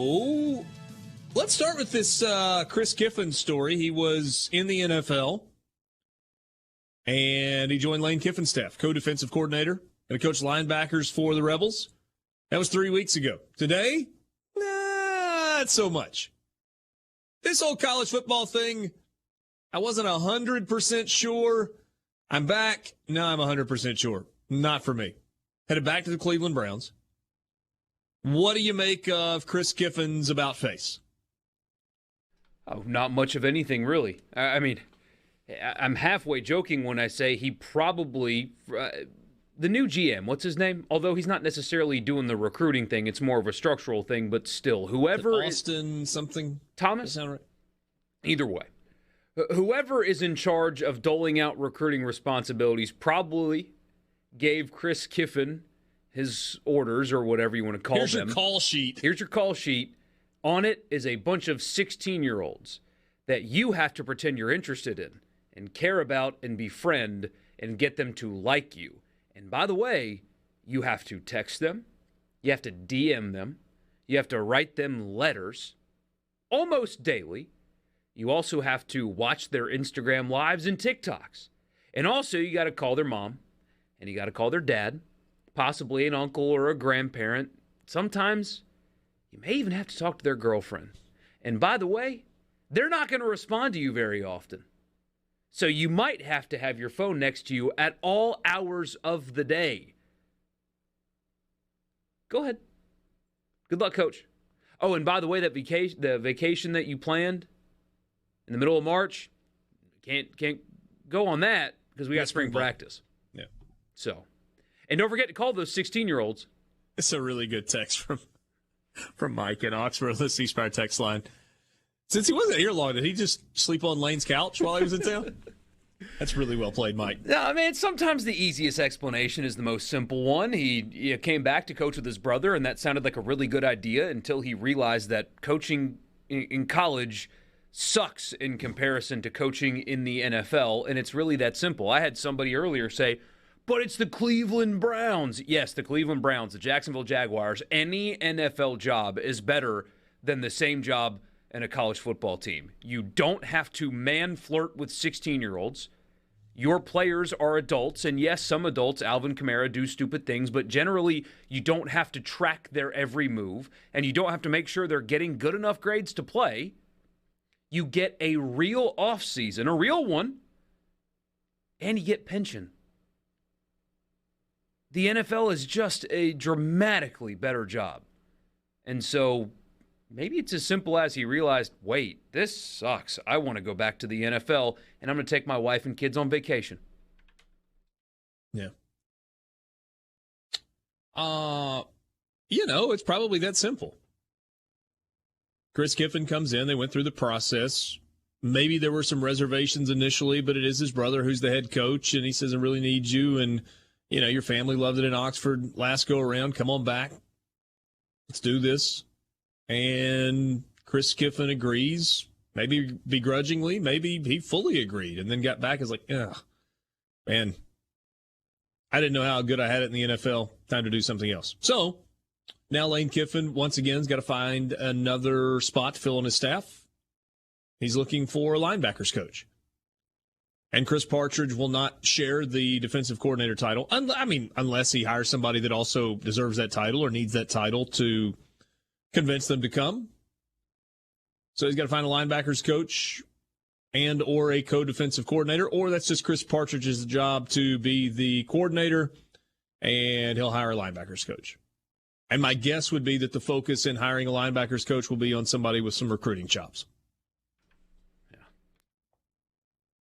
Oh, let's start with this Chris Kiffin story. He was in the NFL, and he joined Lane Kiffin's staff, co-defensive coordinator, and coached linebackers for the Rebels. That was 3 weeks ago. Today, not so much. This whole college football thing, I wasn't 100% sure. I'm back. Now I'm 100% sure. Not for me. Headed back to the Cleveland Browns. What do you make of Chris Kiffin's about face? Oh, not much of anything, really. I mean, I'm halfway joking when I say he probably, the new GM, what's his name? Although he's not necessarily doing the recruiting thing, it's more of a structural thing, but still, whoever Austin something? Thomas? Does that sound right? Either way. Whoever is in charge of doling out recruiting responsibilities probably gave Chris Kiffin his orders, or whatever you want to call them. Here's your call sheet. Here's your call sheet. On it is a bunch of 16-year-olds that you have to pretend you're interested in and care about and befriend and get them to like you. And by the way, you have to text them. You have to DM them. You have to write them letters almost daily. You also have to watch their Instagram lives and TikToks. And also, you got to call their mom, and you got to call their dad, possibly an uncle or a grandparent. Sometimes you may even have to talk to their girlfriend. And by the way, they're not going to respond to you very often. So you might have to have your phone next to you at all hours of the day. Go ahead. Good luck, Coach. Oh, and by the way, the vacation that you planned in the middle of March, can't go on that because we got spring practice. Yeah. So, and don't forget to call those 16-year-olds. It's a really good text from Mike in Oxford, the C Spire text line. Since he wasn't here long, did he just sleep on Lane's couch while he was in town? That's really well played, Mike. Yeah, I mean, sometimes the easiest explanation is the most simple one. He came back to coach with his brother, and that sounded like a really good idea until he realized that coaching in college sucks in comparison to coaching in the NFL, and it's really that simple. I had somebody earlier say, but it's the Cleveland Browns. Yes, the Cleveland Browns, the Jacksonville Jaguars. Any NFL job is better than the same job in a college football team. You don't have to man-flirt with 16-year-olds. Your players are adults, and yes, some adults, Alvin Kamara, do stupid things, but generally you don't have to track their every move, and you don't have to make sure they're getting good enough grades to play. You get a real offseason, a real one, and you get pension. The NFL is just a dramatically better job. And so maybe it's as simple as he realized, wait, this sucks. I want to go back to the NFL, and I'm going to take my wife and kids on vacation. Yeah. It's probably that simple. Chris Kiffin comes in. They went through the process. Maybe there were some reservations initially, but it is his brother who's the head coach, and he says, I really need you, and your family loved it in Oxford last go around. Come on back. Let's do this. And Chris Kiffin agrees, maybe begrudgingly, maybe he fully agreed, and then got back and was like, man, I didn't know how good I had it in the NFL. Time to do something else. So now Lane Kiffin, once again, has got to find another spot to fill on his staff. He's looking for a linebackers coach. And Chris Partridge will not share the defensive coordinator title. Unless he hires somebody that also deserves that title or needs that title to convince them to come. So he's got to find a linebackers coach and or a co-defensive coordinator, or that's just Chris Partridge's job to be the coordinator, and he'll hire a linebackers coach. And my guess would be that the focus in hiring a linebackers coach will be on somebody with some recruiting chops.